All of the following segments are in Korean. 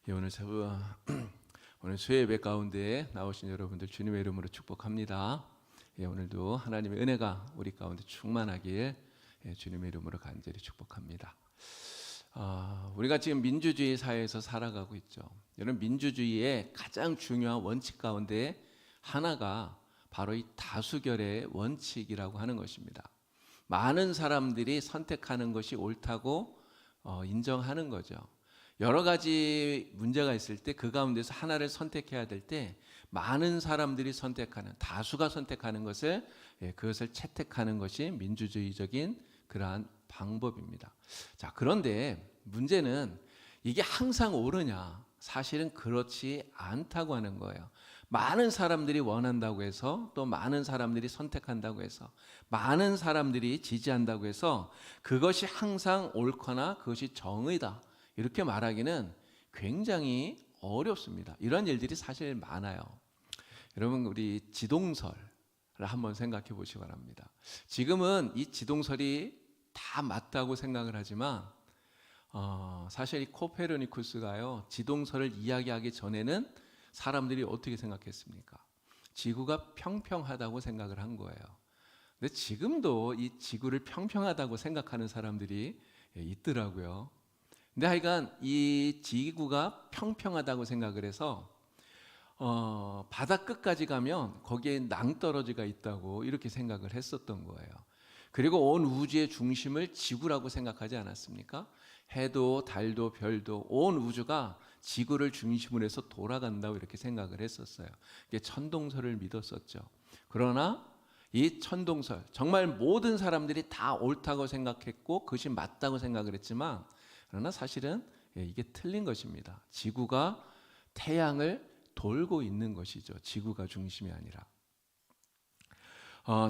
예, 오늘 수요예배 가운데 나오신 여러분들 주님의 이름으로 축복합니다. 예, 오늘도 하나님의 은혜가 우리 가운데 충만하길 주님의 이름으로 간절히 축복합니다. 우리가 지금 민주주의 사회에서 살아가고 있죠. 여러분, 민주주의의 가장 중요한 원칙 가운데 하나가 바로 이 다수결의 원칙이라고 하는 것입니다. 많은 사람들이 선택하는 것이 옳다고 인정하는 거죠. 여러 가지 문제가 있을 때 그 가운데서 하나를 선택해야 될 때 많은 사람들이 선택하는, 다수가 선택하는 것을 그것을 채택하는 것이 민주주의적인 그러한 방법입니다. 자, 그런데 문제는 이게 항상 옳으냐? 사실은 그렇지 않다고 하는 거예요. 많은 사람들이 원한다고 해서, 또 많은 사람들이 선택한다고 해서, 많은 사람들이 지지한다고 해서 그것이 항상 옳거나 그것이 정의다, 이렇게 말하기는 굉장히 어렵습니다. 이런 일들이 사실 많아요. 여러분, 우리 지동설을 한번 생각해 보시기 바랍니다. 지금은 이 지동설이 다 맞다고 생각을 하지만 사실 이 코페르니쿠스가요, 지동설을 이야기하기 전에는 사람들이 어떻게 생각했습니까? 지구가 평평하다고 생각을 한 거예요. 근데 지금도 이 지구를 평평하다고 생각하는 사람들이 있더라고요. 근데 하여간 이 지구가 평평하다고 생각을 해서 바다 끝까지 가면 거기에 낭떠러지가 있다고 이렇게 생각을 했었던 거예요. 그리고 온 우주의 중심을 지구라고 생각하지 않았습니까? 해도 달도 별도 온 우주가 지구를 중심으로 해서 돌아간다고 이렇게 생각을 했었어요. 이게 천동설을 믿었었죠. 그러나 이 천동설, 정말 모든 사람들이 다 옳다고 생각했고 그것이 맞다고 생각을 했지만, 그러나 사실은 이게 틀린 것입니다. 지구가 태양을 돌고 있는 것이죠. 지구가 중심이 아니라.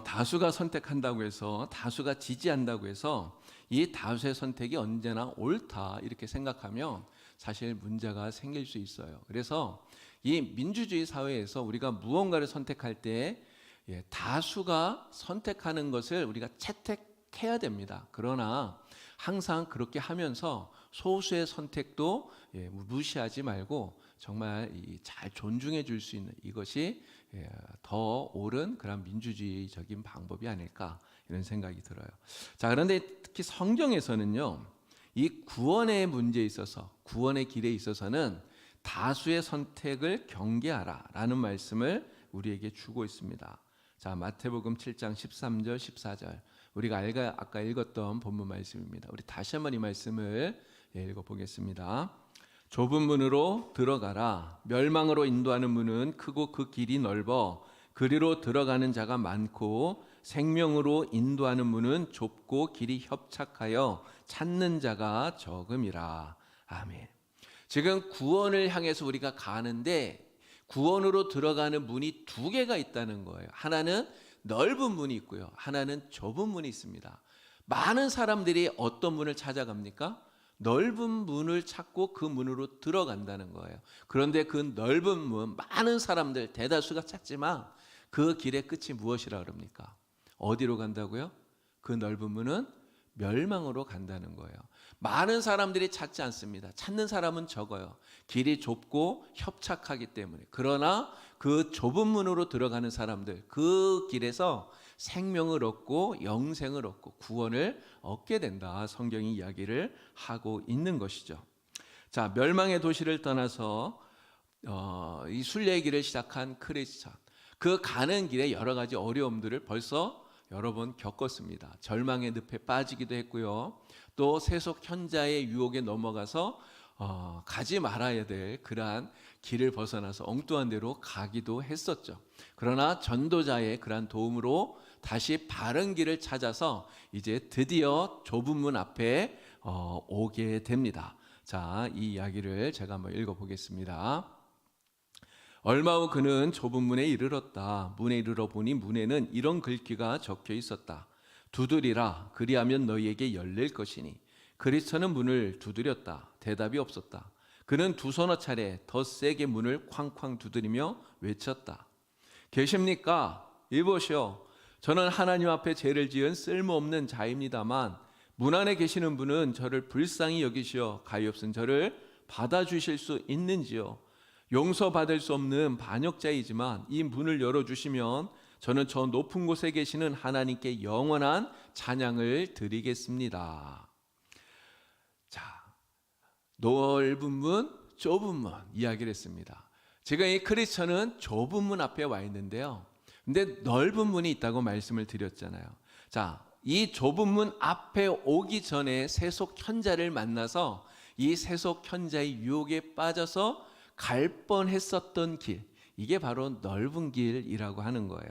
다수가 선택한다고 해서, 다수가 지지한다고 해서 이 다수의 선택이 언제나 옳다, 이렇게 생각하면 사실 문제가 생길 수 있어요. 그래서 이 민주주의 사회에서 우리가 무언가를 선택할 때 다수가 선택하는 것을 우리가 채택해야 됩니다. 그러나 항상 그렇게 하면서 소수의 선택도 무시하지 말고 정말 잘 존중해 줄 수 있는, 이것이 더 옳은 그런 민주주의적인 방법이 아닐까, 이런 생각이 들어요. 자, 그런데 특히 성경에서는요, 이 구원의 문제에 있어서, 구원의 길에 있어서는 다수의 선택을 경계하라 라는 말씀을 우리에게 주고 있습니다. 자, 마태복음 7장 13절 14절, 우리가 아까 읽었던 본문 말씀입니다. 우리 다시 한번 이 말씀을 읽어보겠습니다. 좁은 문으로 들어가라. 멸망으로 인도하는 문은 크고 그 길이 넓어 그리로 들어가는 자가 많고, 생명으로 인도하는 문은 좁고 길이 협착하여 찾는 자가 적음이라. 아멘. 지금 구원을 향해서 우리가 가는데 구원으로 들어가는 문이 두 개가 있다는 거예요. 하나는 넓은 문이 있고요, 하나는 좁은 문이 있습니다. 많은 사람들이 어떤 문을 찾아갑니까? 넓은 문을 찾고 그 문으로 들어간다는 거예요. 그런데 그 넓은 문, 많은 사람들, 대다수가 찾지만 그 길의 끝이 무엇이라 그럽니까? 어디로 간다고요? 그 넓은 문은 멸망으로 간다는 거예요. 많은 사람들이 찾지 않습니다. 찾는 사람은 적어요. 길이 좁고 협착하기 때문에. 그러나 그 좁은 문으로 들어가는 사람들, 그 길에서 생명을 얻고 영생을 얻고 구원을 얻게 된다, 성경이 이야기를 하고 있는 것이죠. 자, 멸망의 도시를 떠나서 이 순례의 길을 시작한 크리스찬, 그 가는 길에 여러 가지 어려움들을 벌써 여러 번 겪었습니다. 절망의 늪에 빠지기도 했고요, 또 세속 현자의 유혹에 넘어가서 가지 말아야 될 그러한 길을 벗어나서 엉뚱한 데로 가기도 했었죠. 그러나 전도자의 그러한 도움으로 다시 바른 길을 찾아서 이제 드디어 좁은 문 앞에 오게 됩니다. 자, 이 이야기를 제가 한번 읽어보겠습니다. 얼마 후 그는 좁은 문에 이르렀다. 문에 이르러 보니 문에는 이런 글귀가 적혀 있었다. 두드리라, 그리하면 너희에게 열릴 것이니. 그리스도는 문을 두드렸다. 대답이 없었다. 그는 두서너 차례 더 세게 문을 쾅쾅 두드리며 외쳤다. 계십니까? 이보시오. 저는 하나님 앞에 죄를 지은 쓸모없는 자입니다만 문 안에 계시는 분은 저를 불쌍히 여기시어 가엾은 저를 받아주실 수 있는지요? 용서받을 수 없는 반역자이지만 이 문을 열어주시면 저는 저 높은 곳에 계시는 하나님께 영원한 찬양을 드리겠습니다. 자, 넓은 문, 좁은 문 이야기를 했습니다. 제가 이 크리스천은 좁은 문 앞에 와 있는데요. 근데 넓은 문이 있다고 말씀을 드렸잖아요. 자, 이 좁은 문 앞에 오기 전에 세속 현자를 만나서 이 세속 현자의 유혹에 빠져서 갈 뻔했었던 길, 이게 바로 넓은 길이라고 하는 거예요.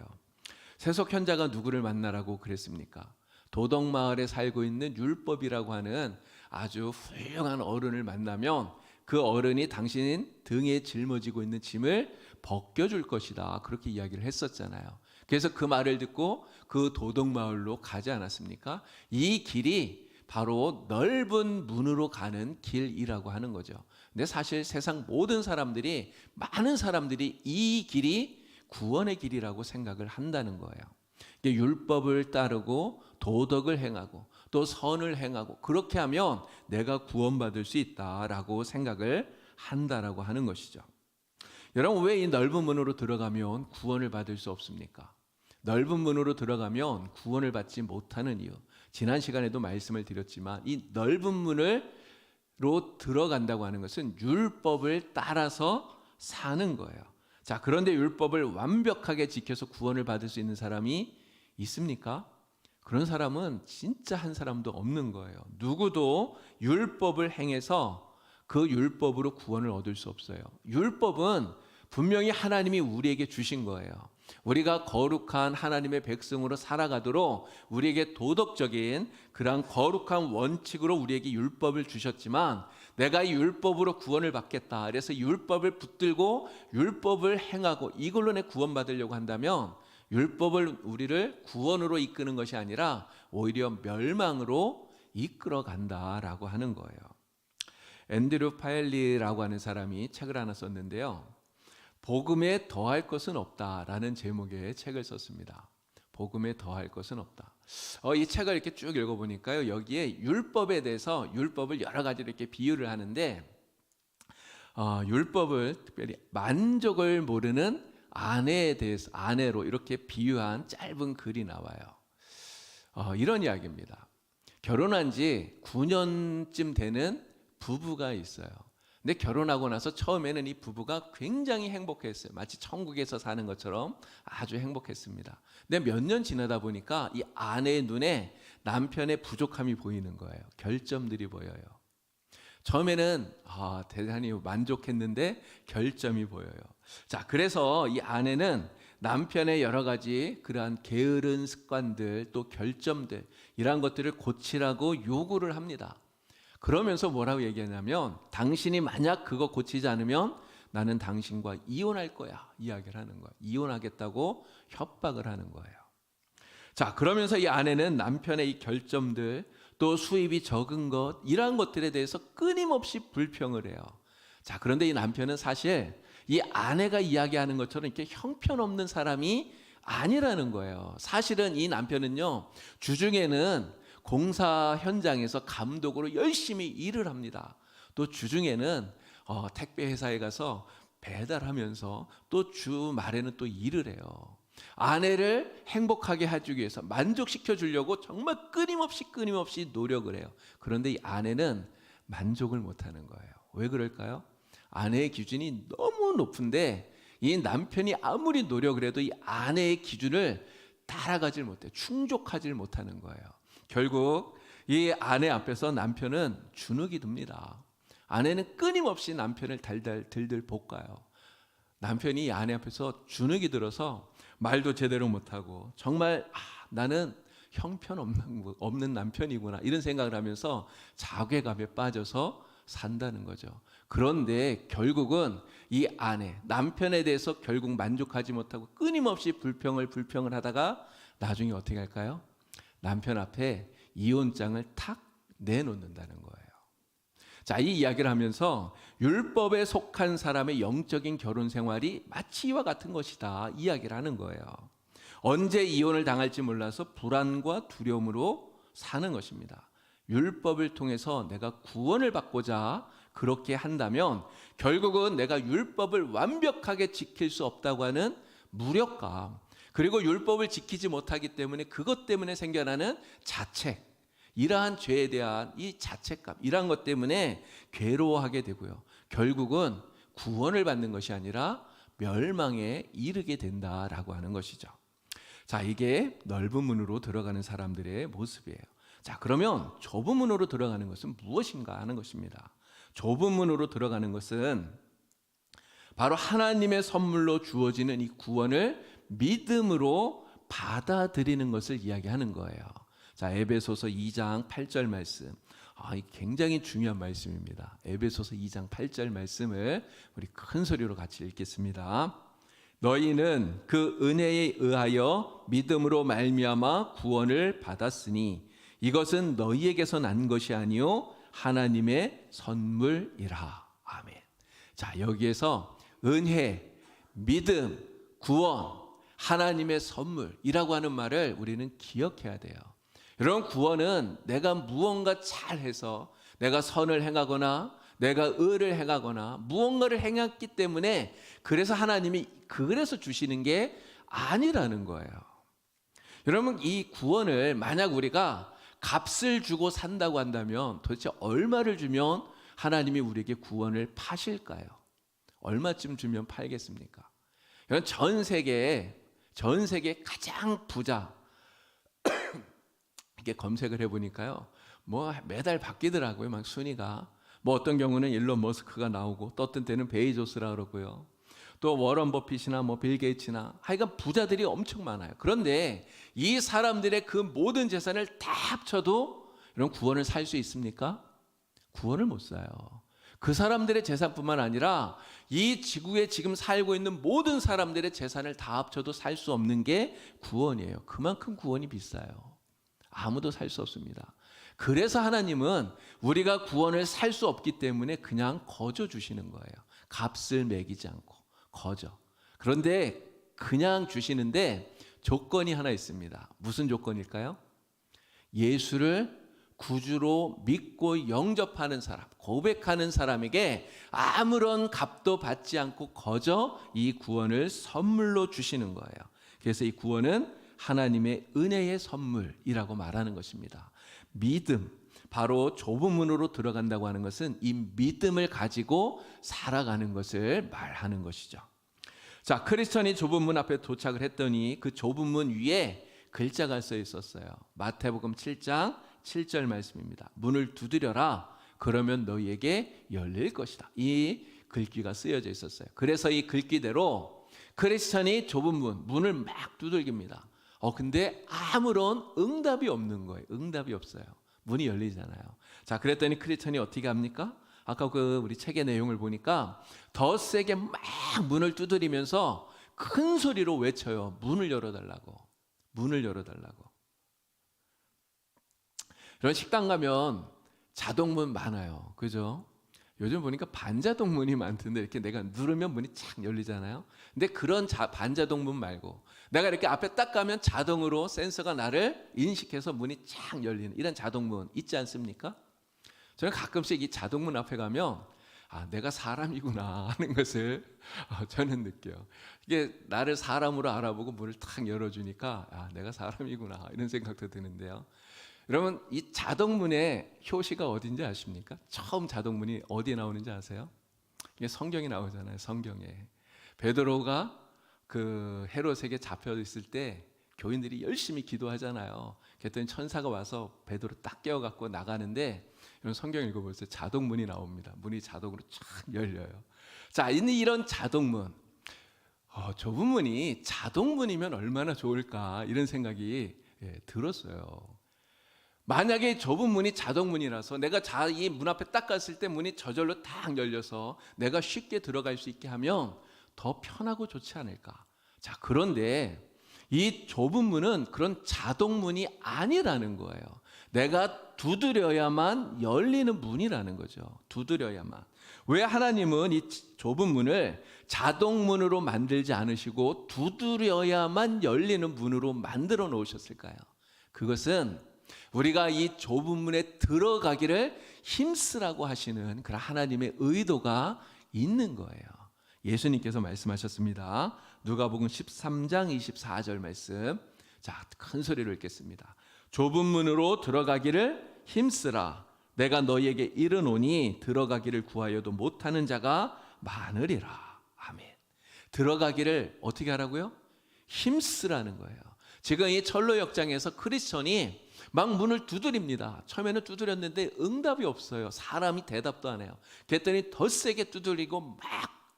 세속 현자가 누구를 만나라고 그랬습니까? 도덕마을에 살고 있는 율법이라고 하는 아주 훌륭한 어른을 만나면 그 어른이 당신 등에 짊어지고 있는 짐을 벗겨줄 것이다, 그렇게 이야기를 했었잖아요. 그래서 그 말을 듣고 그 도덕마을로 가지 않았습니까? 이 길이 바로 넓은 문으로 가는 길이라고 하는 거죠. 근데 사실 세상 모든 사람들이, 많은 사람들이 이 길이 구원의 길이라고 생각을 한다는 거예요. 율법을 따르고 도덕을 행하고 또 선을 행하고 그렇게 하면 내가 구원받을 수 있다라고 생각을 한다라고 하는 것이죠. 여러분, 왜 이 넓은 문으로 들어가면 구원을 받을 수 없습니까? 넓은 문으로 들어가면 구원을 받지 못하는 이유, 지난 시간에도 말씀을 드렸지만 이 넓은 문으로 들어간다고 하는 것은 율법을 따라서 사는 거예요. 자, 그런데 율법을 완벽하게 지켜서 구원을 받을 수 있는 사람이 있습니까? 그런 사람은 진짜 한 사람도 없는 거예요. 누구도 율법을 행해서 그 율법으로 구원을 얻을 수 없어요. 율법은 분명히 하나님이 우리에게 주신 거예요. 우리가 거룩한 하나님의 백성으로 살아가도록 우리에게 도덕적인 그런 거룩한 원칙으로 우리에게 율법을 주셨지만, 내가 이 율법으로 구원을 받겠다, 그래서 율법을 붙들고 율법을 행하고 이걸로 내 구원받으려고 한다면 율법을 우리를 구원으로 이끄는 것이 아니라 오히려 멸망으로 이끌어 간다라고 하는 거예요. 앤드류 파엘리라고 하는 사람이 책을 하나 썼는데요. 복음에 더할 것은 없다라는 제목의 책을 썼습니다. 복음에 더할 것은 없다. 이 책을 이렇게 쭉 읽어보니까요, 여기에 율법에 대해서, 율법을 여러 가지로 이렇게 비유를 하는데, 율법을 특별히 만족을 모르는 아내에 대해서, 아내로 이렇게 비유한 짧은 글이 나와요. 이런 이야기입니다. 결혼한 지 9년쯤 되는 부부가 있어요. 근데 결혼하고 나서 처음에는 이 부부가 굉장히 행복했어요. 마치 천국에서 사는 것처럼 아주 행복했습니다. 근데 몇 년 지나다 보니까 이 아내의 눈에 남편의 부족함이 보이는 거예요. 결점들이 보여요. 처음에는 대단히 만족했는데 결점이 보여요. 자, 그래서 이 아내는 남편의 여러 가지 그러한 게으른 습관들, 또 결점들, 이러한 것들을 고치라고 요구를 합니다. 그러면서 뭐라고 얘기하냐면, 당신이 만약 그거 고치지 않으면 나는 당신과 이혼할 거야, 이야기를 하는 거예요. 이혼하겠다고 협박을 하는 거예요. 자, 그러면서 이 아내는 남편의 이 결점들, 또 수입이 적은 것, 이러한 것들에 대해서 끊임없이 불평을 해요. 자, 그런데 이 남편은 사실 이 아내가 이야기하는 것처럼 이렇게 형편없는 사람이 아니라는 거예요. 사실은 이 남편은요, 주중에는 공사 현장에서 감독으로 열심히 일을 합니다. 또 주중에는 택배 회사에 가서 배달하면서 또 주말에는 또 일을 해요. 아내를 행복하게 해주기 위해서, 만족시켜 주려고 정말 끊임없이 노력을 해요. 그런데 이 아내는 만족을 못하는 거예요. 왜 그럴까요? 아내의 기준이 너무 높은데 이 남편이 아무리 노력을 해도 이 아내의 기준을 따라가질 못해요. 충족하지 못하는 거예요. 결국 이 아내 앞에서 남편은 주눅이 듭니다. 아내는 끊임없이 남편을 들들 볶아요. 남편이 이 아내 앞에서 주눅이 들어서 말도 제대로 못하고, 정말 나는 형편없는 남편이구나, 이런 생각을 하면서 자괴감에 빠져서 산다는 거죠. 그런데 결국은 이 아내, 남편에 대해서 결국 만족하지 못하고 끊임없이 불평을 하다가 나중에 어떻게 할까요? 남편 앞에 이혼장을 탁 내놓는다는 거예요. 자, 이 이야기를 하면서 율법에 속한 사람의 영적인 결혼 생활이 마치 이와 같은 것이다, 이야기를 하는 거예요. 언제 이혼을 당할지 몰라서 불안과 두려움으로 사는 것입니다. 율법을 통해서 내가 구원을 받고자 그렇게 한다면 결국은 내가 율법을 완벽하게 지킬 수 없다고 하는 무력감, 그리고 율법을 지키지 못하기 때문에 그것 때문에 생겨나는 자책, 이러한 죄에 대한 이 자책감, 이러한 것 때문에 괴로워하게 되고요. 결국은 구원을 받는 것이 아니라 멸망에 이르게 된다라고 하는 것이죠. 자, 이게 넓은 문으로 들어가는 사람들의 모습이에요. 자, 그러면 좁은 문으로 들어가는 것은 무엇인가 하는 것입니다. 좁은 문으로 들어가는 것은 바로 하나님의 선물로 주어지는 이 구원을 믿음으로 받아들이는 것을 이야기하는 거예요. 자, 에베소서 2장 8절 말씀. 이 굉장히 중요한 말씀입니다. 에베소서 2장 8절 말씀을 우리 큰 소리로 같이 읽겠습니다. 너희는 그 은혜에 의하여 믿음으로 말미암아 구원을 받았으니 이것은 너희에게서 난 것이 아니요 하나님의 선물이라. 아멘. 자, 여기에서 은혜, 믿음, 구원, 하나님의 선물이라고 하는 말을 우리는 기억해야 돼요. 여러분, 구원은 내가 무언가 잘해서 내가 선을 행하거나 내가 의를 행하거나 무언가를 행했기 때문에 그래서 하나님이 그래서 주시는 게 아니라는 거예요. 여러분, 이 구원을 만약 우리가 값을 주고 산다고 한다면 도대체 얼마를 주면 하나님이 우리에게 구원을 파실까요? 얼마쯤 주면 팔겠습니까? 여러분, 전 세계 가장 부자 이렇게 검색을 해보니까요, 뭐 매달 바뀌더라고요. 막 순위가. 뭐 어떤 경우는 일론 머스크가 나오고 또 어떤 때는 베이조스라 그러고요. 또 워런 버핏이나 뭐 빌 게이츠나 하여간 부자들이 엄청 많아요. 그런데 이 사람들의 그 모든 재산을 다 합쳐도 이런 구원을 살 수 있습니까? 구원을 못 사요. 그 사람들의 재산뿐만 아니라 이 지구에 지금 살고 있는 모든 사람들의 재산을 다 합쳐도 살 수 없는 게 구원이에요. 그만큼 구원이 비싸요. 아무도 살 수 없습니다. 그래서 하나님은 우리가 구원을 살 수 없기 때문에 그냥 거저 주시는 거예요. 값을 매기지 않고 거저. 그런데 그냥 주시는데 조건이 하나 있습니다. 무슨 조건일까요? 예수를 구주로 믿고 영접하는 사람, 고백하는 사람에게 아무런 값도 받지 않고 거저 이 구원을 선물로 주시는 거예요. 그래서 이 구원은 하나님의 은혜의 선물이라고 말하는 것입니다. 믿음, 바로 좁은 문으로 들어간다고 하는 것은 이 믿음을 가지고 살아가는 것을 말하는 것이죠. 자, 크리스천이 좁은 문 앞에 도착을 했더니 그 좁은 문 위에 글자가 써 있었어요. 마태복음 7장 7절 말씀입니다. 문을 두드려라, 그러면 너희에게 열릴 것이다. 이 글귀가 쓰여져 있었어요. 그래서 이 글귀대로 크리스천이 좁은 문을 막 두들깁니다. 근데 아무런 응답이 없는 거예요. 응답이 없어요. 문이 열리잖아요. 자, 그랬더니 크리스천이 어떻게 합니까? 아까 우리 책의 내용을 보니까 더 세게 막 문을 두드리면서 큰 소리로 외쳐요. 문을 열어달라고. 문을 열어달라고. 이런 식당 가면 자동문 많아요. 그죠? 요즘 보니까 반자동문이 많던데 이렇게 내가 누르면 문이 착 열리잖아요. 근데 그런 반자동문 말고 내가 이렇게 앞에 딱 가면 자동으로 센서가 나를 인식해서 문이 착 열리는 이런 자동문 있지 않습니까? 저는 가끔씩 이 자동문 앞에 가면 내가 사람이구나 하는 것을 저는 느껴요. 이게 나를 사람으로 알아보고 문을 탁 열어주니까 내가 사람이구나 이런 생각도 드는데요. 여러분, 이 자동문의 효시가 어딘지 아십니까? 처음 자동문이 어디에 나오는지 아세요? 이게 성경에 나오잖아요. 성경에 베드로가 그 헤롯에게 잡혀 있을 때 교인들이 열심히 기도하잖아요. 그랬더니 천사가 와서 베드로 딱 깨워갖고 나가는데, 이런 성경 읽어보세요. 자동문이 나옵니다. 문이 자동으로 쫙 열려요. 자, 이런 자동문, 좁은 문이 자동문이면 얼마나 좋을까 이런 생각이 들었어요. 만약에 좁은 문이 자동문이라서 내가 이 문 앞에 딱 갔을 때 문이 저절로 딱 열려서 내가 쉽게 들어갈 수 있게 하면 더 편하고 좋지 않을까. 자, 그런데 이 좁은 문은 그런 자동문이 아니라는 거예요. 내가 두드려야만 열리는 문이라는 거죠. 두드려야만. 왜 하나님은 이 좁은 문을 자동문으로 만들지 않으시고 두드려야만 열리는 문으로 만들어 놓으셨을까요? 그것은 우리가 이 좁은 문에 들어가기를 힘쓰라고 하시는 그런 하나님의 의도가 있는 거예요. 예수님께서 말씀하셨습니다. 누가복음 13장 24절 말씀. 자, 큰 소리로 읽겠습니다. 좁은 문으로 들어가기를 힘쓰라. 내가 너희에게 이르노니 들어가기를 구하여도 못하는 자가 많으리라. 아멘. 들어가기를 어떻게 하라고요? 힘쓰라는 거예요. 지금 이 철로 역장에서 크리스천이 막 문을 두드립니다. 처음에는 두드렸는데 응답이 없어요. 사람이 대답도 안 해요. 그랬더니 더 세게 두드리고 막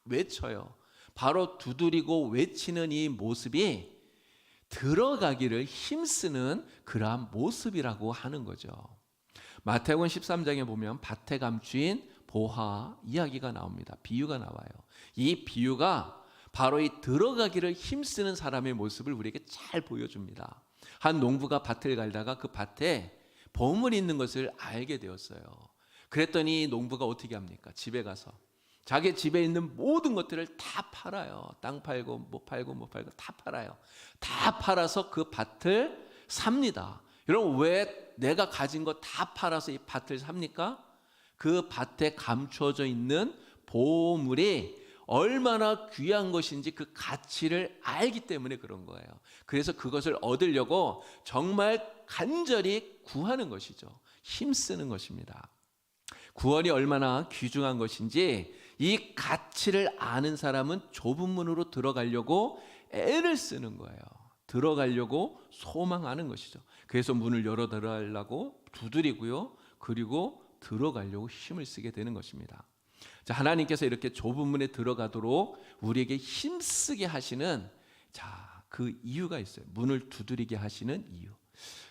외쳐요. 바로 두드리고 외치는 이 모습이 들어가기를 힘쓰는 그러한 모습이라고 하는 거죠. 마태복음 13장에 보면 밭에 감추인 보화 이야기가 나옵니다. 비유가 나와요. 이 비유가 바로 이 들어가기를 힘쓰는 사람의 모습을 우리에게 잘 보여줍니다. 한 농부가 밭을 갈다가 그 밭에 보물이 있는 것을 알게 되었어요. 그랬더니 농부가 어떻게 합니까? 집에 가서 자기 집에 있는 모든 것들을 다 팔아요. 땅 팔고 뭐 팔고 다 팔아요. 다 팔아서 그 밭을 삽니다. 여러분, 왜 내가 가진 거 다 팔아서 이 밭을 삽니까? 그 밭에 감추어져 있는 보물이 얼마나 귀한 것인지 그 가치를 알기 때문에 그런 거예요. 그래서 그것을 얻으려고 정말 간절히 구하는 것이죠. 힘쓰는 것입니다. 구원이 얼마나 귀중한 것인지 이 가치를 아는 사람은 좁은 문으로 들어가려고 애를 쓰는 거예요. 들어가려고 소망하는 것이죠. 그래서 문을 열어달라고 두드리고요. 그리고 들어가려고 힘을 쓰게 되는 것입니다. 자, 하나님께서 이렇게 좁은 문에 들어가도록 우리에게 힘쓰게 하시는 그 이유가 있어요. 문을 두드리게 하시는 이유.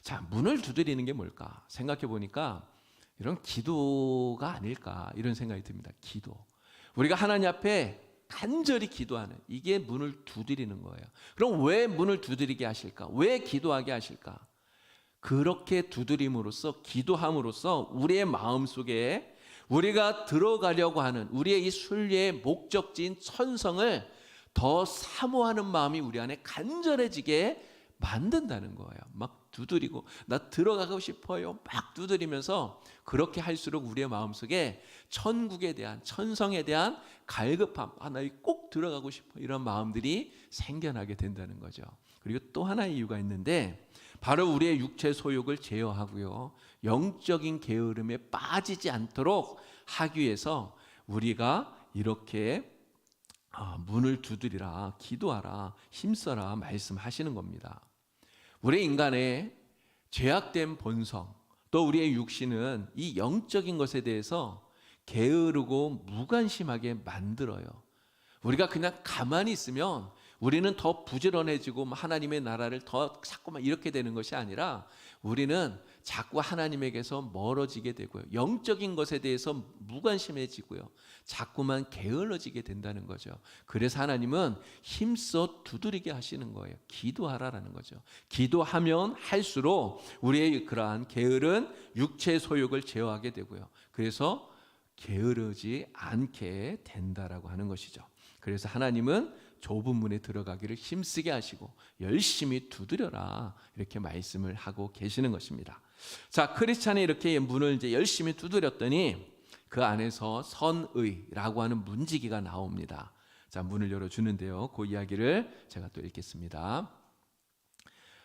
자, 문을 두드리는 게 뭘까? 생각해 보니까 이런 기도가 아닐까 이런 생각이 듭니다. 기도. 우리가 하나님 앞에 간절히 기도하는 이게 문을 두드리는 거예요. 그럼 왜 문을 두드리게 하실까? 왜 기도하게 하실까? 그렇게 두드림으로써 기도함으로써 우리의 마음속에 우리가 들어가려고 하는 우리의 이 순례의 목적지인 천성을 더 사모하는 마음이 우리 안에 간절해지게 만든다는 거예요. 막 두드리고 나 들어가고 싶어요. 막 두드리면서 그렇게 할수록 우리의 마음속에 천국에 대한 천성에 대한 갈급함, 나 꼭 들어가고 싶어 이런 마음들이 생겨나게 된다는 거죠. 그리고 또 하나의 이유가 있는데 바로 우리의 육체 소욕을 제어하고요. 영적인 게으름에 빠지지 않도록 하기 위해서 우리가 이렇게 문을 두드리라, 기도하라, 힘써라 말씀하시는 겁니다. 우리 인간의 죄악된 본성, 또 우리의 육신은 이 영적인 것에 대해서 게으르고 무관심하게 만들어요. 우리가 그냥 가만히 있으면 우리는 더 부지런해지고 하나님의 나라를 더 자꾸만 이렇게 되는 것이 아니라 우리는 자꾸 하나님에게서 멀어지게 되고요. 영적인 것에 대해서 무관심해지고요. 자꾸만 게을러지게 된다는 거죠. 그래서 하나님은 힘써 두드리게 하시는 거예요. 기도하라라는 거죠. 기도하면 할수록 우리의 그러한 게으른 육체의 소욕을 제어하게 되고요. 그래서 게으르지 않게 된다라고 하는 것이죠. 그래서 하나님은 좁은 문에 들어가기를 힘쓰게 하시고 열심히 두드려라 이렇게 말씀을 하고 계시는 것입니다. 자, 크리스찬이 이렇게 문을 이제 열심히 두드렸더니 그 안에서 선의라고 하는 문지기가 나옵니다. 자, 문을 열어주는데요. 그 이야기를 제가 또 읽겠습니다.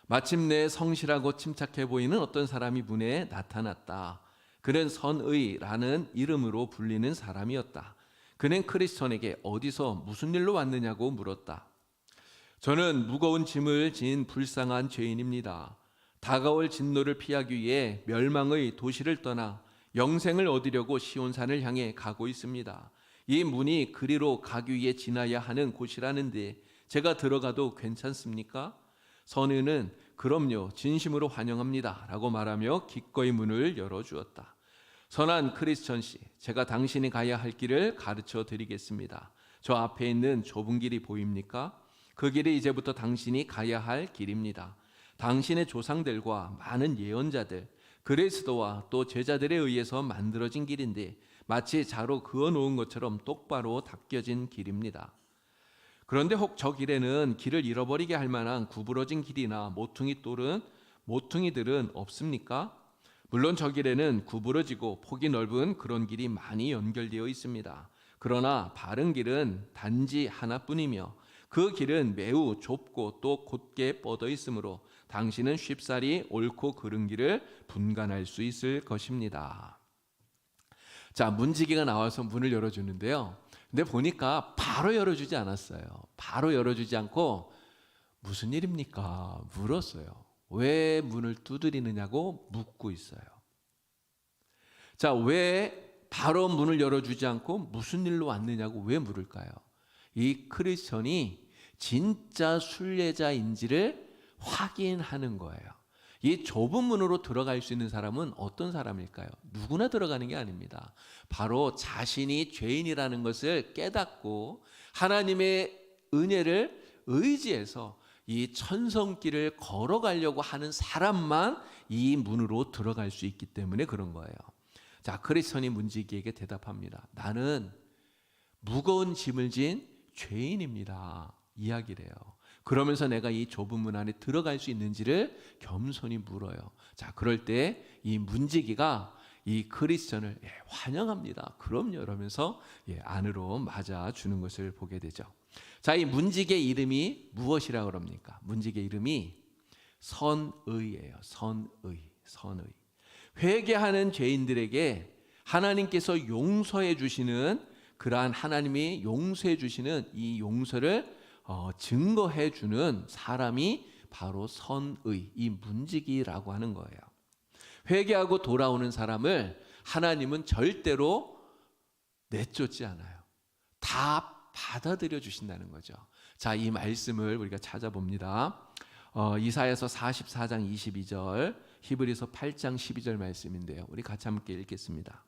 마침내 성실하고 침착해 보이는 어떤 사람이 문에 나타났다. 그는 선의라는 이름으로 불리는 사람이었다. 그는 크리스천에게 어디서 무슨 일로 왔느냐고 물었다. 저는 무거운 짐을 진 불쌍한 죄인입니다. 다가올 진노를 피하기 위해 멸망의 도시를 떠나 영생을 얻으려고 시온산을 향해 가고 있습니다. 이 문이 그리로 가기 위해 지나야 하는 곳이라는데 제가 들어가도 괜찮습니까? 선의는 그럼요, 진심으로 환영합니다 라고 말하며 기꺼이 문을 열어주었다. 선한 크리스천 씨, 제가 당신이 가야 할 길을 가르쳐 드리겠습니다. 저 앞에 있는 좁은 길이 보입니까? 그 길이 이제부터 당신이 가야 할 길입니다. 당신의 조상들과 많은 예언자들, 그리스도와 또 제자들에 의해서 만들어진 길인데 마치 자로 그어놓은 것처럼 똑바로 닦여진 길입니다. 그런데 혹 저 길에는 길을 잃어버리게 할 만한 구부러진 길이나 모퉁이 돌은 모퉁이들은 없습니까? 물론 저 길에는 구부러지고 폭이 넓은 그런 길이 많이 연결되어 있습니다. 그러나 바른 길은 단지 하나뿐이며 그 길은 매우 좁고 또 곧게 뻗어 있으므로 당신은 쉽사리 옳고 그른 길을 분간할 수 있을 것입니다. 자, 문지기가 나와서 문을 열어주는데요. 근데 보니까 바로 열어주지 않았어요. 바로 열어주지 않고 무슨 일입니까? 물었어요. 왜 문을 두드리느냐고 묻고 있어요. 자, 왜 바로 문을 열어주지 않고 무슨 일로 왔느냐고 왜 물을까요? 이 크리스천이 진짜 순례자인지를 확인하는 거예요. 이 좁은 문으로 들어갈 수 있는 사람은 어떤 사람일까요? 누구나 들어가는 게 아닙니다. 바로 자신이 죄인이라는 것을 깨닫고 하나님의 은혜를 의지해서 이 천성길을 걸어가려고 하는 사람만 이 문으로 들어갈 수 있기 때문에 그런 거예요. 자, 크리스천이 문지기에게 대답합니다. 나는 무거운 짐을 진 죄인입니다. 이야기를 해요. 그러면서 내가 이 좁은 문 안에 들어갈 수 있는지를 겸손히 물어요. 자, 그럴 때 이 문지기가 이 크리스천을 환영합니다. 그럼요. 이러면서 안으로 맞아주는 것을 보게 되죠. 자, 이 문지기의 이름이 무엇이라고 그럽니까? 문지기의 이름이 선의예요. 선의. 회개하는 죄인들에게 하나님께서 용서해 주시는 그러한 하나님이 용서해 주시는 이 용서를 증거해 주는 사람이 바로 선의, 이 문지기라고 하는 거예요. 회개하고 돌아오는 사람을 하나님은 절대로 내쫓지 않아요. 다 받아들여 주신다는 거죠. 자, 이 말씀을 우리가 찾아봅니다. 이사야서 44장 22절, 히브리서 8장 12절 말씀인데요. 우리 같이 함께 읽겠습니다.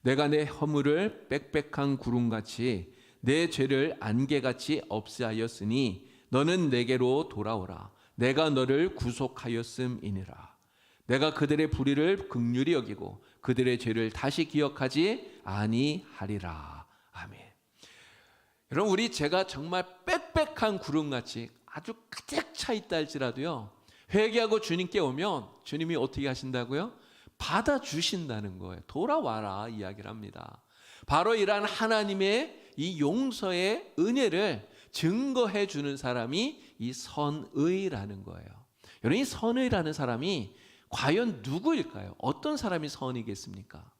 내가 내 허물을 빽빽한 구름같이 내 죄를 안개같이 없애하였으니 너는 내게로 돌아오라. 내가 너를 구속하였음이니라. 내가 그들의 불의를 긍휼히 여기고 그들의 죄를 다시 기억하지 아니하리라. 아멘. 여러분, 우리 죄가 정말 빽빽한 구름같이 아주 가득 차 있다 할지라도요, 회개하고 주님께 오면 주님이 어떻게 하신다고요? 받아주신다는 거예요. 돌아와라 이야기를 합니다. 바로 이러한 하나님의 이 용서의 은혜를 증거해 주는 사람이 이 선의라는 거예요. 여러분, 이 선의라는 사람이 과연 누구일까요? 어떤 사람이 선이겠습니까?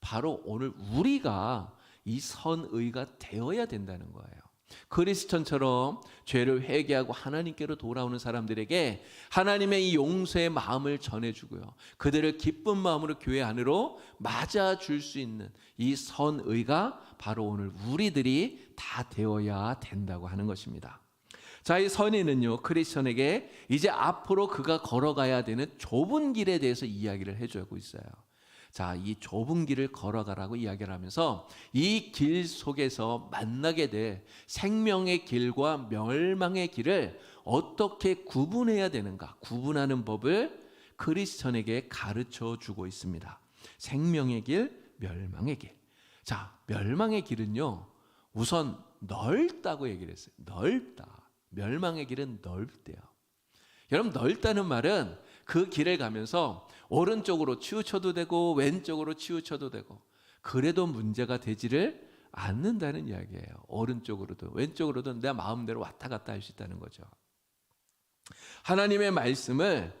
바로 오늘 우리가 이 선의가 되어야 된다는 거예요. 크리스천처럼 죄를 회개하고 하나님께로 돌아오는 사람들에게 하나님의 이 용서의 마음을 전해주고요, 그들을 기쁜 마음으로 교회 안으로 맞아줄 수 있는 이 선의가 바로 오늘 우리들이 다 되어야 된다고 하는 것입니다. 자, 이 선의는요, 크리스천에게 이제 앞으로 그가 걸어가야 되는 좁은 길에 대해서 이야기를 해주고 있어요. 자, 이 좁은 길을 걸어가라고 이야기를 하면서 이 길 속에서 만나게 될 생명의 길과 멸망의 길을 어떻게 구분해야 되는가, 구분하는 법을 크리스천에게 가르쳐 주고 있습니다. 생명의 길, 멸망의 길. 자, 멸망의 길은요, 우선 넓다고 얘기를 했어요. 넓다. 멸망의 길은 넓대요. 여러분, 넓다는 말은 그 길을 가면서 오른쪽으로 치우쳐도 되고 왼쪽으로 치우쳐도 되고 그래도 문제가 되지를 않는다는 이야기예요. 오른쪽으로도 왼쪽으로도 내 마음대로 왔다 갔다 할 수 있다는 거죠. 하나님의 말씀을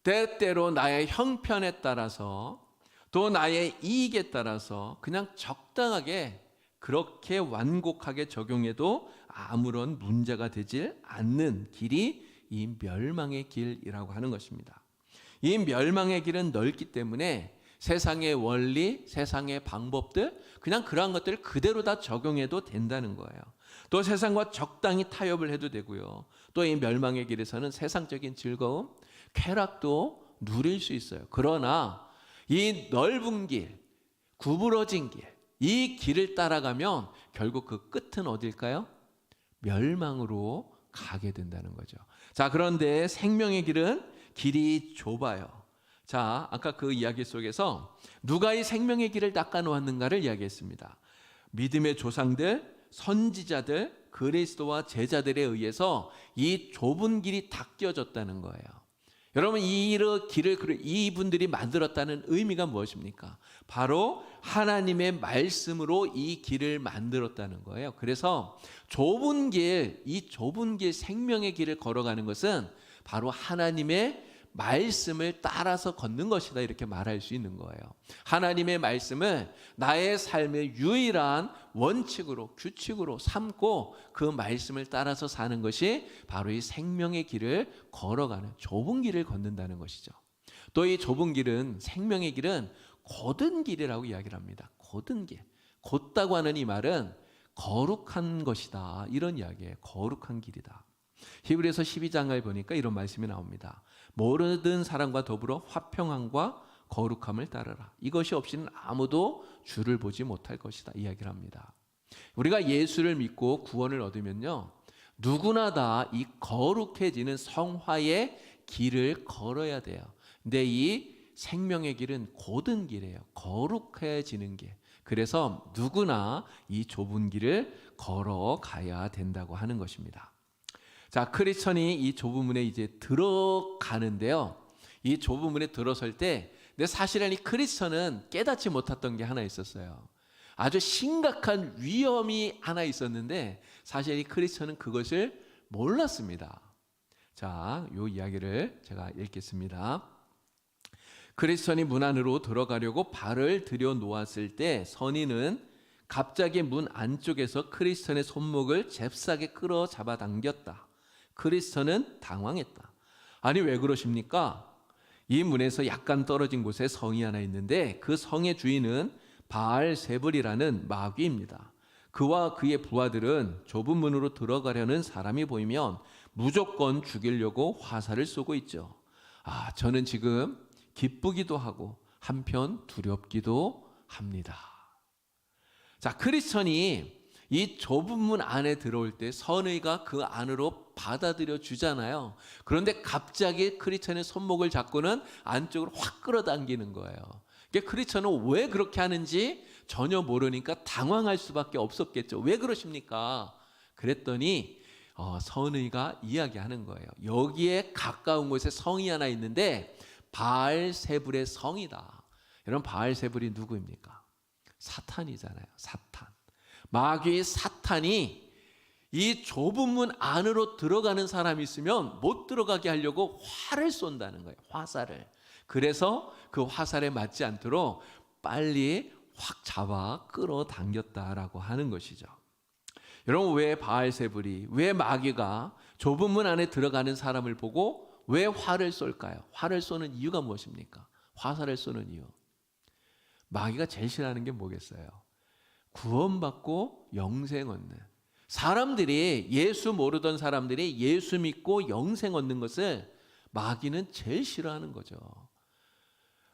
때때로 나의 형편에 따라서 또 나의 이익에 따라서 그냥 적당하게 그렇게 완곡하게 적용해도 아무런 문제가 되지 않는 길이 이 멸망의 길이라고 하는 것입니다. 이 멸망의 길은 넓기 때문에 세상의 원리, 세상의 방법들, 그냥 그러한 것들을 그대로 다 적용해도 된다는 거예요. 또 세상과 적당히 타협을 해도 되고요. 또 이 멸망의 길에서는 세상적인 즐거움, 쾌락도 누릴 수 있어요. 그러나 이 넓은 길, 구부러진 길, 이 길을 따라가면 결국 그 끝은 어딜까요? 멸망으로 가게 된다는 거죠. 자, 그런데 생명의 길은 길이 좁아요. 자, 아까 그 이야기 속에서 누가 이 생명의 길을 닦아 놓았는가를 이야기했습니다. 믿음의 조상들, 선지자들, 그리스도와 제자들에 의해서 이 좁은 길이 닦여졌다는 거예요. 여러분 이 길을 이분들이 만들었다는 의미가 무엇입니까? 바로 하나님의 말씀으로 이 길을 만들었다는 거예요. 그래서 이 좁은 길 생명의 길을 걸어가는 것은 바로 하나님의 말씀을 따라서 걷는 것이다, 이렇게 말할 수 있는 거예요. 하나님의 말씀을 나의 삶의 유일한 원칙으로, 규칙으로 삼고 그 말씀을 따라서 사는 것이 바로 이 생명의 길을 걸어가는, 좁은 길을 걷는다는 것이죠. 또 이 좁은 길은, 생명의 길은 곧은 길이라고 이야기를 합니다. 곧은 길. 곧다고 하는 이 말은 거룩한 것이다, 이런 이야기예요. 거룩한 길이다. 히브리서 12장을 보니까 이런 말씀이 나옵니다. 모든 사람과 더불어 화평함과 거룩함을 따르라. 이것이 없이는 아무도 주를 보지 못할 것이다, 이야기를 합니다. 우리가 예수를 믿고 구원을 얻으면요, 누구나 다 이 거룩해지는 성화의 길을 걸어야 돼요. 근데 이 생명의 길은 곧은 길이에요. 거룩해지는 길. 그래서 누구나 이 좁은 길을 걸어가야 된다고 하는 것입니다. 자, 크리스천이 이 좁은 문에 이제 들어가는데요, 이 좁은 문에 들어설 때, 근데 사실은 이 크리스천은 깨닫지 못했던 게 하나 있었어요. 아주 심각한 위험이 하나 있었는데 사실 이 크리스천은 그것을 몰랐습니다. 자, 이 이야기를 제가 읽겠습니다. 크리스천이 문 안으로 들어가려고 발을 들여 놓았을 때 선인은 갑자기 문 안쪽에서 크리스천의 손목을 잽싸게 끌어 잡아 당겼다. 크리스천은 당황했다. 아니, 왜 그러십니까? 이 문에서 약간 떨어진 곳에 성이 하나 있는데 그 성의 주인은 바알세불이라는 마귀입니다. 그와 그의 부하들은 좁은 문으로 들어가려는 사람이 보이면 무조건 죽이려고 화살을 쏘고 있죠. 저는 지금 기쁘기도 하고 한편 두렵기도 합니다. 자, 크리스천이 이 좁은 문 안에 들어올 때 선의가 그 안으로 받아들여 주잖아요. 그런데 갑자기 크리스천의 손목을 잡고는 안쪽으로 확 끌어당기는 거예요. 그러니까 크리스천은 왜 그렇게 하는지 전혀 모르니까 당황할 수밖에 없었겠죠. 왜 그러십니까? 그랬더니 선의가 이야기하는 거예요. 여기에 가까운 곳에 성이 하나 있는데 바알세불의 성이다. 여러분, 바알세불이 누구입니까? 사탄이잖아요. 사탄. 마귀의 사탄이 이 좁은 문 안으로 들어가는 사람이 있으면 못 들어가게 하려고 화를 쏜다는 거예요. 화살을. 그래서 그 화살에 맞지 않도록 빨리 확 잡아 끌어당겼다라고 하는 것이죠. 여러분, 왜 바알세불이, 왜 마귀가 좁은 문 안에 들어가는 사람을 보고 왜 화를 쏠까요? 화를 쏘는 이유가 무엇입니까? 화살을 쏘는 이유. 마귀가 제일 싫어하는 게 뭐겠어요? 구원받고 영생 얻는 사람들이, 예수 모르던 사람들이 예수 믿고 영생 얻는 것을 마귀는 제일 싫어하는 거죠.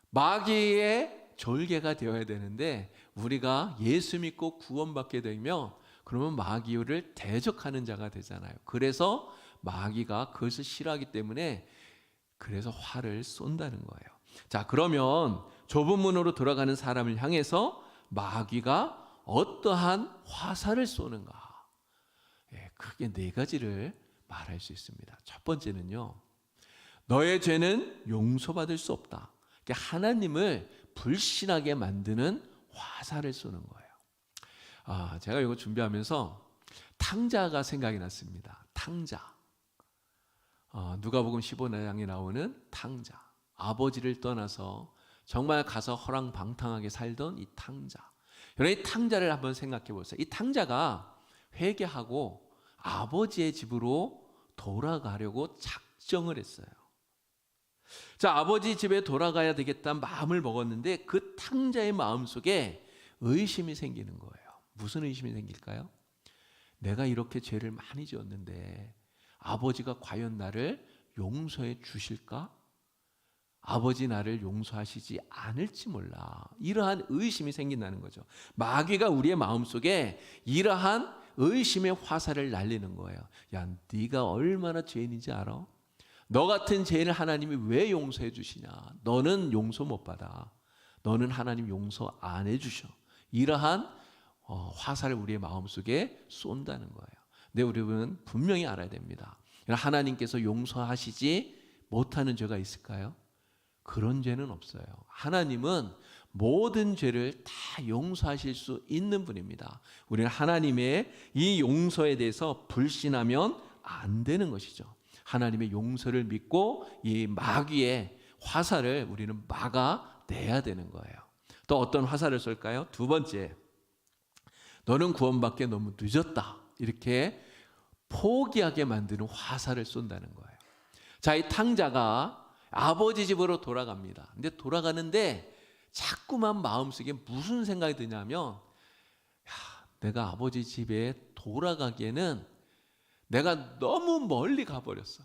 마귀의 졸개가 되어야 되는데 우리가 예수 믿고 구원받게 되면 그러면 마귀를 대적하는 자가 되잖아요. 그래서 마귀가 그것을 싫어하기 때문에 그래서 화를 쏜다는 거예요. 자, 그러면 좁은 문으로 들어가는 사람을 향해서 마귀가 어떠한 화살을 쏘는가? 크게 네 가지를 말할 수 있습니다. 첫 번째는요, 너의 죄는 용서받을 수 없다. 하나님을 불신하게 만드는 화살을 쏘는 거예요. 제가 이거 준비하면서 탕자가 생각이 났습니다. 탕자. 누가복음 15장에 나오는 탕자. 아버지를 떠나서 정말 가서 허랑방탕하게 살던 이 탕자. 여러분, 이 탕자를 한번 생각해 보세요. 이 탕자가 회개하고 아버지의 집으로 돌아가려고 작정을 했어요. 자, 아버지 집에 돌아가야 되겠다는 마음을 먹었는데 그 탕자의 마음속에 의심이 생기는 거예요. 무슨 의심이 생길까요? 내가 이렇게 죄를 많이 지었는데 아버지가 과연 나를 용서해 주실까? 아버지 나를 용서하시지 않을지 몰라. 이러한 의심이 생긴다는 거죠. 마귀가 우리의 마음속에 이러한 의심의 화살을 날리는 거예요. 야, 네가 얼마나 죄인인지 알아? 너 같은 죄인을 하나님이 왜 용서해 주시냐? 너는 용서 못 받아. 너는 하나님 용서 안 해주셔. 이러한 화살을 우리의 마음속에 쏜다는 거예요. 근데 우리는 분명히 알아야 됩니다. 하나님께서 용서하시지 못하는 죄가 있을까요? 그런 죄는 없어요. 하나님은 모든 죄를 다 용서하실 수 있는 분입니다. 우리는 하나님의 이 용서에 대해서 불신하면 안 되는 것이죠. 하나님의 용서를 믿고 이 마귀의 화살을 우리는 막아내야 되는 거예요. 또 어떤 화살을 쏠까요? 두 번째, 너는 구원받기에 너무 늦었다. 이렇게 포기하게 만드는 화살을 쏜다는 거예요. 자, 이 탕자가 아버지 집으로 돌아갑니다. 근데 돌아가는데 자꾸만 마음속에 무슨 생각이 드냐면, 내가 아버지 집에 돌아가기에는 내가 너무 멀리 가버렸어.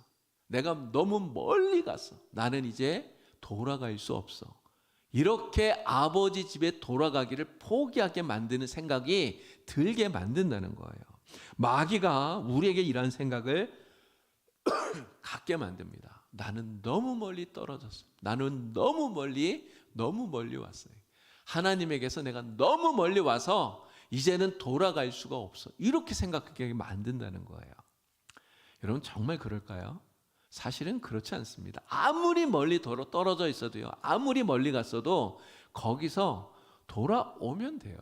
내가 너무 멀리 갔어. 나는 이제 돌아갈 수 없어. 이렇게 아버지 집에 돌아가기를 포기하게 만드는 생각이 들게 만든다는 거예요. 마귀가 우리에게 이런 생각을 갖게 만듭니다. 나는 너무 멀리 떨어졌어. 나는 너무 멀리 왔어요. 하나님에게서 내가 너무 멀리 와서 이제는 돌아갈 수가 없어. 이렇게 생각하게 만든다는 거예요. 여러분, 정말 그럴까요? 사실은 그렇지 않습니다. 아무리 멀리 떨어져 있어도요, 아무리 멀리 갔어도 거기서 돌아오면 돼요.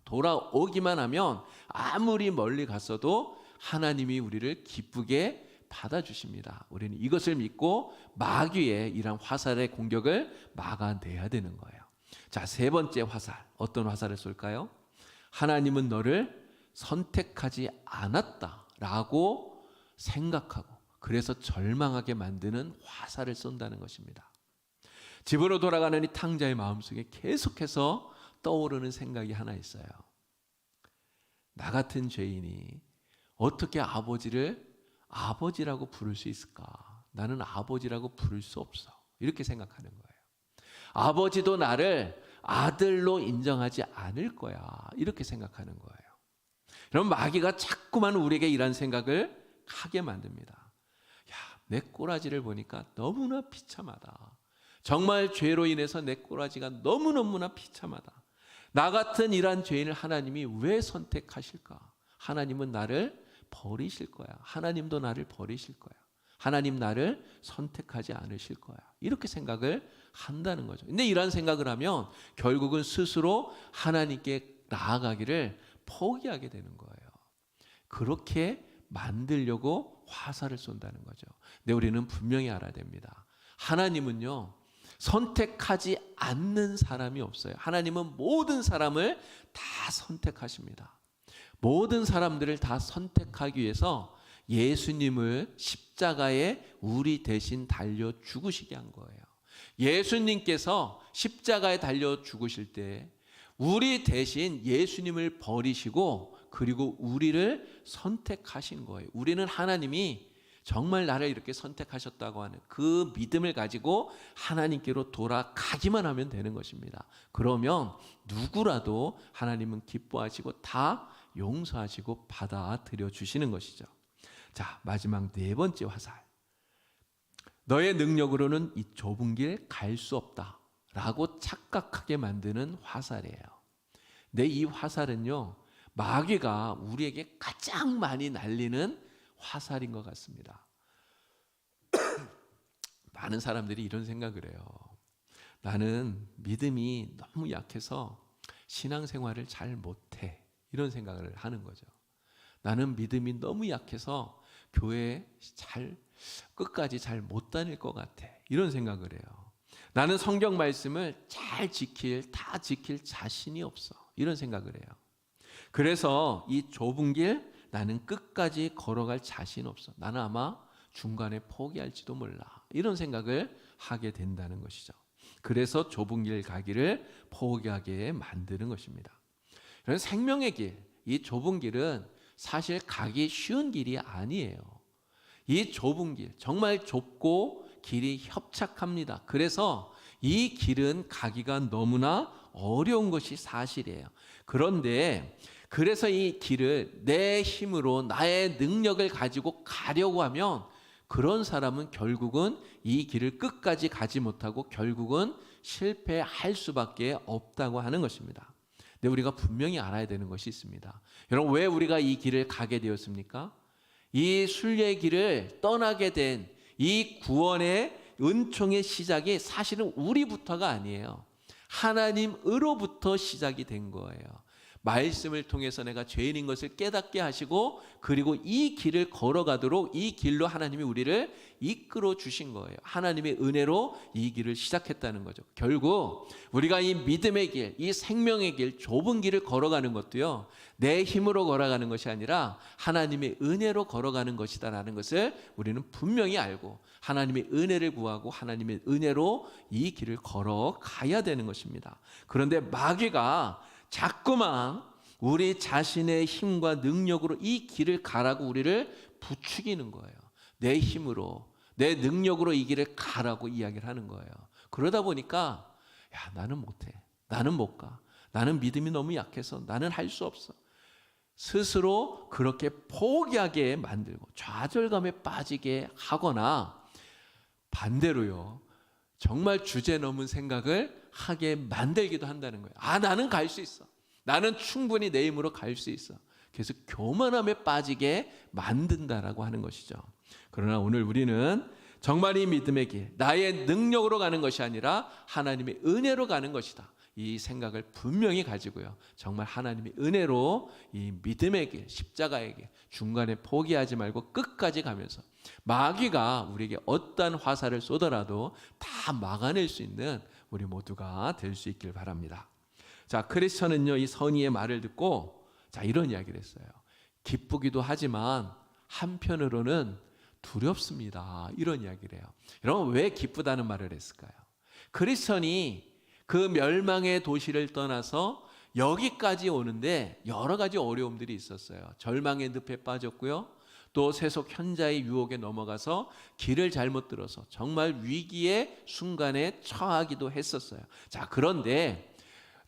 돌아오기만 하면 아무리 멀리 갔어도 하나님이 우리를 기쁘게 받아주십니다. 우리는 이것을 믿고 마귀의 이런 화살의 공격을 막아내야 되는 거예요. 자, 세 번째 화살, 어떤 화살을 쏠까요? 하나님은 너를 선택하지 않았다라고 생각하고 그래서 절망하게 만드는 화살을 쏜다는 것입니다. 집으로 돌아가는 이 탕자의 마음속에 계속해서 떠오르는 생각이 하나 있어요. 나 같은 죄인이 어떻게 아버지를 아버지라고 부를 수 있을까? 나는 아버지라고 부를 수 없어. 이렇게 생각하는 거예요. 아버지도 나를 아들로 인정하지 않을 거야. 이렇게 생각하는 거예요. 그럼 마귀가 자꾸만 우리에게 이런 생각을 하게 만듭니다. 내 꼬라지를 보니까 너무나 비참하다. 정말 죄로 인해서 내 꼬라지가 너무너무나 비참하다. 나 같은 이러한 죄인을 하나님이 왜 선택하실까? 하나님은 나를 버리실 거야. 하나님도 나를 버리실 거야. 하나님 나를 선택하지 않으실 거야. 이렇게 생각을 한다는 거죠. 근데 이런 생각을 하면 결국은 스스로 하나님께 나아가기를 포기하게 되는 거예요. 그렇게 만들려고 화살을 쏜다는 거죠. 근데 우리는 분명히 알아야 됩니다. 하나님은요, 선택하지 않는 사람이 없어요. 하나님은 모든 사람을 다 선택하십니다. 모든 사람들을 다 선택하기 위해서 예수님을 십자가에 우리 대신 달려 죽으시게 한 거예요. 예수님께서 십자가에 달려 죽으실 때 우리 대신 예수님을 버리시고 그리고 우리를 선택하신 거예요. 우리는 하나님이 정말 나를 이렇게 선택하셨다고 하는 그 믿음을 가지고 하나님께로 돌아가기만 하면 되는 것입니다. 그러면 누구라도 하나님은 기뻐하시고 다 용서하시고 받아들여 주시는 것이죠. 자, 마지막 네 번째 화살. 너의 능력으로는 이 좁은 길 갈 수 없다 라고 착각하게 만드는 화살이에요. 근데 이 화살은요, 마귀가 우리에게 가장 많이 날리는 화살인 것 같습니다. 많은 사람들이 이런 생각을 해요. 나는 믿음이 너무 약해서 신앙생활을 잘 못해. 이런 생각을 하는 거죠. 나는 믿음이 너무 약해서 교회에 끝까지 잘 못 다닐 것 같아. 이런 생각을 해요. 나는 성경 말씀을 다 지킬 자신이 없어. 이런 생각을 해요. 그래서 이 좁은 길 나는 끝까지 걸어갈 자신 없어. 나는 아마 중간에 포기할지도 몰라. 이런 생각을 하게 된다는 것이죠. 그래서 좁은 길 가기를 포기하게 만드는 것입니다. 그래서 생명의 길, 이 좁은 길은 사실 가기 쉬운 길이 아니에요. 이 좁은 길, 정말 좁고 길이 협착합니다. 그래서 이 길은 가기가 너무나 어려운 것이 사실이에요. 그런데 그래서 이 길을 내 힘으로 나의 능력을 가지고 가려고 하면 그런 사람은 결국은 이 길을 끝까지 가지 못하고 결국은 실패할 수밖에 없다고 하는 것입니다. 근데 우리가 분명히 알아야 되는 것이 있습니다. 여러분, 왜 우리가 이 길을 가게 되었습니까? 이 순례의 길을 떠나게 된 이 구원의 은총의 시작이 사실은 우리부터가 아니에요. 하나님으로부터 시작이 된 거예요. 말씀을 통해서 내가 죄인인 것을 깨닫게 하시고 그리고 이 길을 걸어가도록 이 길로 하나님이 우리를 이끌어 주신 거예요. 하나님의 은혜로 이 길을 시작했다는 거죠. 결국 우리가 이 믿음의 길, 이 생명의 길, 좁은 길을 걸어가는 것도요, 내 힘으로 걸어가는 것이 아니라 하나님의 은혜로 걸어가는 것이다라는 것을 우리는 분명히 알고 하나님의 은혜를 구하고 하나님의 은혜로 이 길을 걸어가야 되는 것입니다. 그런데 마귀가 자꾸만 우리 자신의 힘과 능력으로 이 길을 가라고 우리를 부추기는 거예요. 내 힘으로, 내 능력으로 이 길을 가라고 이야기를 하는 거예요. 그러다 보니까 야, 나는 못해. 나는 못 가. 나는 믿음이 너무 약해서 나는 할 수 없어. 스스로 그렇게 포기하게 만들고 좌절감에 빠지게 하거나 반대로요, 정말 주제 넘은 생각을 하게 만들기도 한다는 거예요. 아, 나는 갈 수 있어. 나는 충분히 내 힘으로 갈 수 있어. 그래서 교만함에 빠지게 만든다라고 하는 것이죠. 그러나 오늘 우리는 정말 이 믿음의 길, 나의 능력으로 가는 것이 아니라 하나님의 은혜로 가는 것이다. 이 생각을 분명히 가지고요, 정말 하나님의 은혜로 이 믿음의 길, 십자가의 길, 중간에 포기하지 말고 끝까지 가면서 마귀가 우리에게 어떠한 화살을 쏘더라도 다 막아낼 수 있는 우리 모두가 될 수 있길 바랍니다. 자, 크리스천은요, 이 선의의 말을 듣고 자, 이런 이야기를 했어요. 기쁘기도 하지만 한편으로는 두렵습니다. 이런 이야기를 해요. 여러분, 왜 기쁘다는 말을 했을까요? 크리스천이 그 멸망의 도시를 떠나서 여기까지 오는데 여러 가지 어려움들이 있었어요. 절망의 늪에 빠졌고요, 또 세속 현자의 유혹에 넘어가서 길을 잘못 들어서 정말 위기의 순간에 처하기도 했었어요. 자, 그런데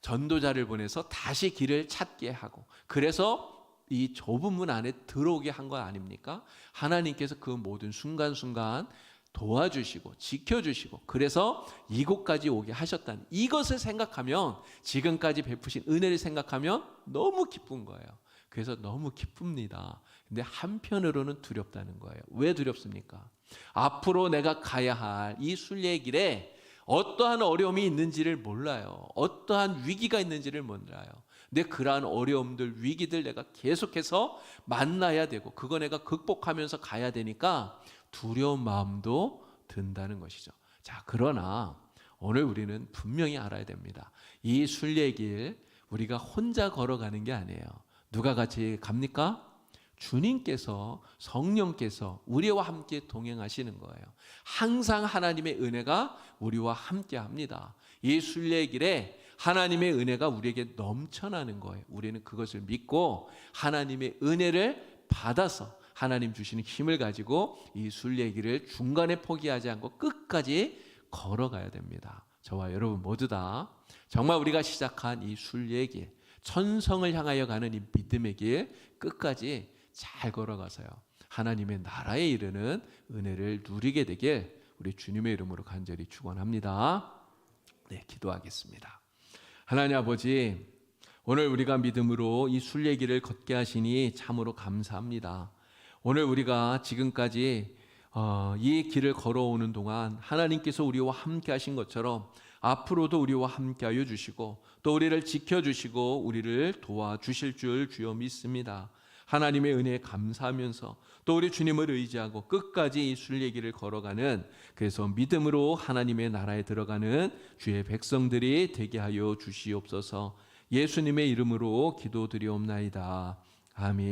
전도자를 보내서 다시 길을 찾게 하고, 그래서 이 좁은 문 안에 들어오게 한 거 아닙니까? 하나님께서 그 모든 순간순간 도와주시고 지켜주시고 그래서 이곳까지 오게 하셨다는 이것을 생각하면, 지금까지 베푸신 은혜를 생각하면 너무 기쁜 거예요. 그래서 너무 기쁩니다. 근데 한편으로는 두렵다는 거예요. 왜 두렵습니까? 앞으로 내가 가야 할 이 순례의 길에 어떠한 어려움이 있는지를 몰라요. 어떠한 위기가 있는지를 몰라요. 근데 그러한 어려움들, 위기들 내가 계속해서 만나야 되고 그거 내가 극복하면서 가야 되니까 두려운 마음도 든다는 것이죠. 자, 그러나 오늘 우리는 분명히 알아야 됩니다. 이 순례의 길 우리가 혼자 걸어가는 게 아니에요. 누가 같이 갑니까? 주님께서, 성령께서 우리와 함께 동행하시는 거예요. 항상 하나님의 은혜가 우리와 함께 합니다. 이 순례의 길에 하나님의 은혜가 우리에게 넘쳐나는 거예요. 우리는 그것을 믿고 하나님의 은혜를 받아서 하나님 주시는 힘을 가지고 이 순례의 길을 중간에 포기하지 않고 끝까지 걸어가야 됩니다. 저와 여러분 모두 다 정말 우리가 시작한 이 순례의 길, 천성을 향하여 가는 이 믿음의 길 끝까지 잘 걸어가서요, 하나님의 나라에 이르는 은혜를 누리게 되길 우리 주님의 이름으로 간절히 축원합니다. 네, 기도하겠습니다. 하나님 아버지, 오늘 우리가 믿음으로 이 순례의 길을 걷게 하시니 참으로 감사합니다. 오늘 우리가 지금까지 이 길을 걸어오는 동안 하나님께서 우리와 함께 하신 것처럼 앞으로도 우리와 함께 하여 주시고 또 우리를 지켜주시고 우리를 도와주실 줄 주여 믿습니다. 하나님의 은혜에 감사하면서 또 우리 주님을 의지하고 끝까지 이 순례의 길을 걸어가는, 그래서 믿음으로 하나님의 나라에 들어가는 주의 백성들이 되게 하여 주시옵소서. 예수님의 이름으로 기도드리옵나이다. 아멘.